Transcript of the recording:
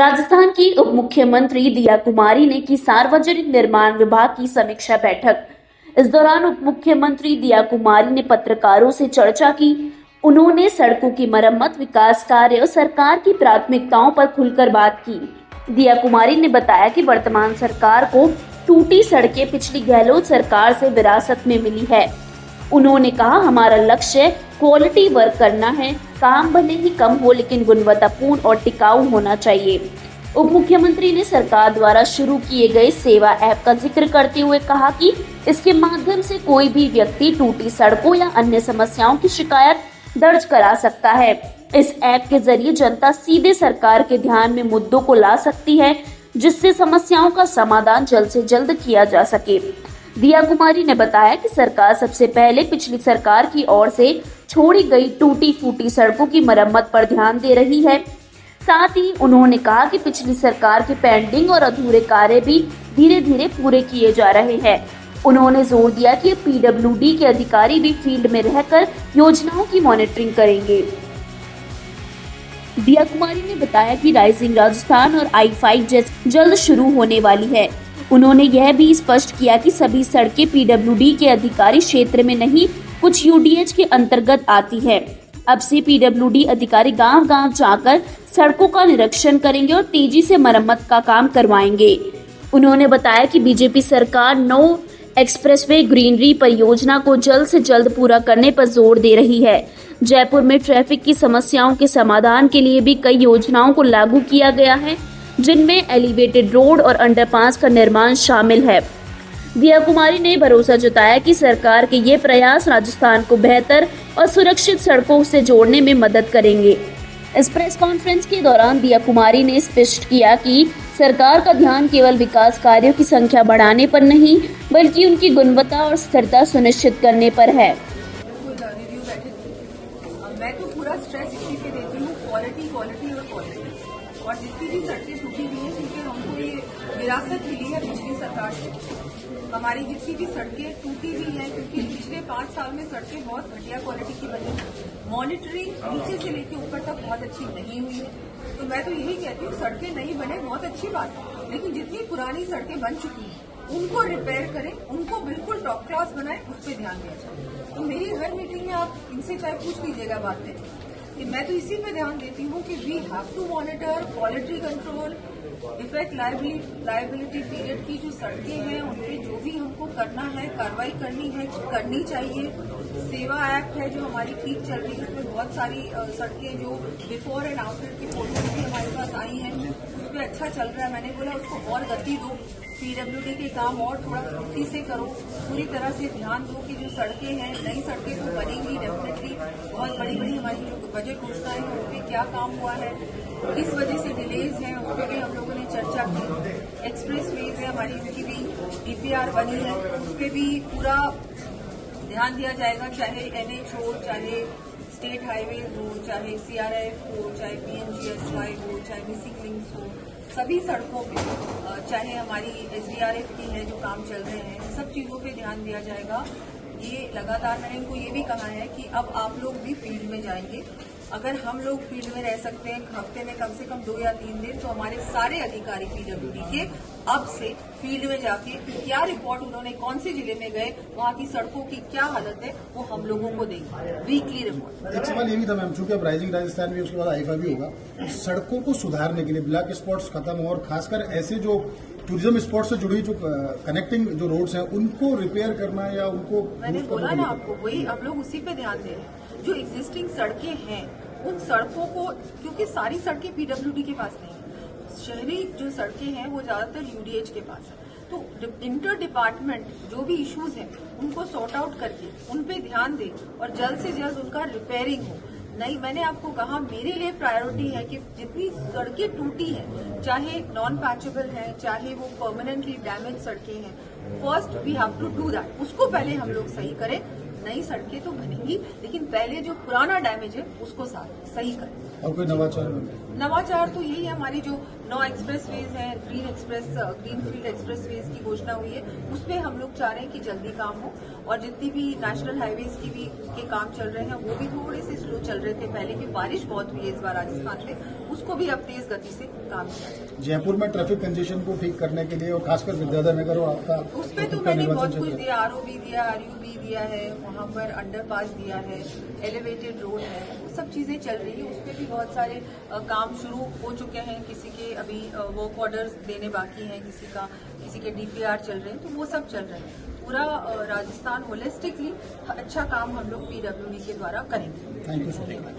राजस्थान की उप मुख्यमंत्री दिया कुमारी ने की सार्वजनिक निर्माण विभाग की समीक्षा बैठक। इस दौरान उप मुख्यमंत्री दिया कुमारी ने पत्रकारों से चर्चा की। उन्होंने सड़कों की मरम्मत, विकास कार्य और सरकार की प्राथमिकताओं पर खुलकर बात की। दिया कुमारी ने बताया कि वर्तमान सरकार को टूटी सड़कें पिछली गहलोत सरकार से विरासत में मिली है। उन्होंने कहा, हमारा लक्ष्य क्वालिटी वर्क करना है। काम भले ही कम हो लेकिन गुणवत्तापूर्ण और टिकाऊ होना चाहिए। उप मुख्यमंत्री ने सरकार द्वारा शुरू किए गए सेवा ऐप का जिक्र करते हुए कहा कि इसके माध्यम से कोई भी व्यक्ति टूटी सड़कों या अन्य समस्याओं की शिकायत दर्ज करा सकता है। इस ऐप के जरिए जनता सीधे सरकार के ध्यान में मुद्दों को ला सकती है, जिससे समस्याओं का समाधान जल्द से जल्द किया जा सके। दिया कुमारी ने बताया कि सरकार सबसे पहले पिछली सरकार की ओर से छोड़ी गई टूटी फूटी सड़कों की मरम्मत पर ध्यान दे रही है। साथ ही उन्होंने कहा कि पिछली सरकार के पेंडिंग और अधूरे कार्य भी धीरे धीरे पूरे किए जा रहे हैं। उन्होंने जोर दिया कि पीडब्ल्यूडी के अधिकारी भी फील्ड में रहकर योजनाओं की मॉनिटरिंग करेंगे। दिया कुमारी ने बताया कि राइजिंग राजस्थान और I-5 जैसे जल्द शुरू होने वाली है। उन्होंने यह भी स्पष्ट किया कि सभी सड़कें पीडब्ल्यूडी के अधिकारी क्षेत्र में नहीं, कुछ यूडीएच के अंतर्गत आती है। अब से पीडब्ल्यूडी अधिकारी गांव-गांव जाकर सड़कों का निरीक्षण करेंगे और तेजी से मरम्मत का काम करवाएंगे। उन्होंने बताया कि बीजेपी सरकार 9 एक्सप्रेसवे ग्रीनरी परियोजना को जल्द से जल्द पूरा करने पर जोर दे रही है। जयपुर में ट्रैफिक की समस्याओं के समाधान के लिए भी कई योजनाओं को लागू किया गया है, जिनमें एलिवेटेड रोड और अंडरपास का निर्माण शामिल है। दिया कुमारी ने भरोसा जताया कि सरकार के ये प्रयास राजस्थान को बेहतर और सुरक्षित सड़कों से जोड़ने में मदद करेंगे। इस प्रेस कॉन्फ्रेंस के दौरान दिया कुमारी ने स्पष्ट किया कि सरकार का ध्यान केवल विकास कार्यों की संख्या बढ़ाने पर नहीं, बल्कि उनकी गुणवत्ता और स्थिरता सुनिश्चित करने पर है। मैं तो पूरा स्ट्रेस इसी पे देती हूँ, क्वालिटी क्वालिटी और क्वालिटी। और जितनी भी सड़कें टूटी हुई हैं, क्योंकि हमको ये विरासत मिली है पिछली सरकार से। हमारी जितनी भी सड़कें टूटी हुई हैं, क्योंकि पिछले 5 साल में सड़कें बहुत घटिया क्वालिटी की बनी। मॉनिटरिंग नीचे से लेकर ऊपर तक बहुत अच्छी नहीं हुई है। तो मैं तो यही कहती हूँ, सड़कें नहीं बने बहुत अच्छी बात है, लेकिन जितनी पुरानी सड़कें बन चुकी हैं उनको रिपेयर करें, उनको बिल्कुल टॉप क्लास बनाएं, उस पर ध्यान दिया जाए। तो मेरी हर मीटिंग में आप इनसे चाहे पूछ लीजिएगा बातें कि मैं तो इसी पे ध्यान देती हूँ कि we have to monitor quality control, defect liability period की जो सड़कें हैं उनपे जो भी हमको करना है, कार्रवाई करनी चाहिए। सेवा ऐप है जो हमारी ठीक चल रही है, उसमें बहुत सारी सड़कें जो बिफोर एंड आफ्टर की फोटोज भी हमारे पास आई हैं, उस पर अच्छा चल रहा है। मैंने बोला उसको और गति दो, पीडब्ल्यूडी के काम और थोड़ा फुर्ती से करो, पूरी तरह से ध्यान दो कि जो सड़कें हैं, नई सड़कें तो बनेंगी डेफिनेटली। बहुत बड़ी बड़ी हमारी जो बजट घोषणाएं हैं उन पर क्या काम हुआ है, किस वजह से डिलेज हैं, उस पर भी हम लोगों ने चर्चा की। एक्सप्रेस वेज है हमारी, उनकी भी डीपीआर बनी है, उस पर भी पूरा ध्यान दिया जाएगा, चाहे NH हो, चाहे स्टेट हाईवेज हो, चाहे CRF हो, चाहे PNGSY हो, चाहे मिसिंग लिंक्स हो, सभी सड़कों पे, चाहे हमारी SDRF की है जो काम चल रहे हैं, सब चीजों पे ध्यान दिया जाएगा। ये लगातार मैंने इनको ये भी कहा है कि अब आप लोग भी फील्ड में जाएंगे। अगर हम लोग फील्ड में रह सकते हैं हफ्ते में कम से कम 2 या 3 दिन, तो हमारे सारे अधिकारी पीडब्ल्यूडी के अब से फील्ड में जाके क्या रिपोर्ट उन्होंने कौन से जिले में गए, वहाँ की सड़कों की क्या हालत है, वो हम लोगों को देंगे वीकली रिपोर्ट। एक सवाल ये भी था मैम, चूंकि अब राइजिंग राजस्थान भी उसके बाद I-5 भी होगा, सड़कों को सुधारने के लिए ब्लैक स्पॉट्स खत्म हो और खासकर ऐसे जो टूरिज्म स्पॉट से जुड़ी जो कनेक्टिंग जो रोड्स हैं उनको रिपेयर करना या उनको, मैंने बोला ना आपको, वही आप लोग उसी पे ध्यान दे रहे हैं। जो एग्जिस्टिंग सड़कें हैं उन सड़कों को, क्योंकि सारी सड़कें पीडब्ल्यूडी के पास नहीं है, शहरी जो सड़कें हैं वो ज्यादातर यूडीएच के पास है। तो इंटर डिपार्टमेंट जो भी इश्यूज हैं उनको सॉर्ट आउट करके उन पे ध्यान दे और जल्द से जल्द उनका रिपेयरिंग हो। नहीं, मैंने आपको कहा मेरे लिए प्रायोरिटी है कि जितनी सड़कें टूटी हैं, चाहे नॉन पैचेबल है, चाहे वो परमानेंटली डैमेज सड़कें हैं, first we have to do that, उसको पहले हम लोग सही करें, नई सड़कें तो बनेंगी, लेकिन पहले जो पुराना डैमेज है उसको सही करें। और कोई नवाचार? नवाचार तो यही है, हमारी जो 9 एक्सप्रेसवेज हैं, ग्रीनफील्ड एक्सप्रेसवेज की घोषणा हुई है, उसमें हम लोग चाह रहे हैं कि जल्दी काम हो, और जितनी भी नेशनल हाईवेज की भी उसके काम चल रहे हैं वो भी थोड़े से स्लो चल रहे थे पहले, की बारिश बहुत हुई है इस बार राजस्थान में, उसको भी अब तेज गति से काम किया जाए। जयपुर में ट्रैफिक कंजेशन को ठीक करने के लिए और खासकर विद्याधर नगर और आपका उस पर तो मैंने बहुत कुछ दिया, आरओबी दिया, आरयूबी दिया है, वहां पर अंडरपास दिया है, एलिवेटेड रोड है, सब चीजें चल रही है। उस पर भी बहुत सारे काम शुरू हो चुके हैं, किसी के अभी वर्क ऑर्डर्स देने बाकी हैं, किसी के डीपीआर चल रहे हैं, तो वो सब चल रहे हैं। पूरा राजस्थान होलिस्टिकली अच्छा काम हम लोग पीडब्ल्यूडी के द्वारा करेंगे। Thank you so much.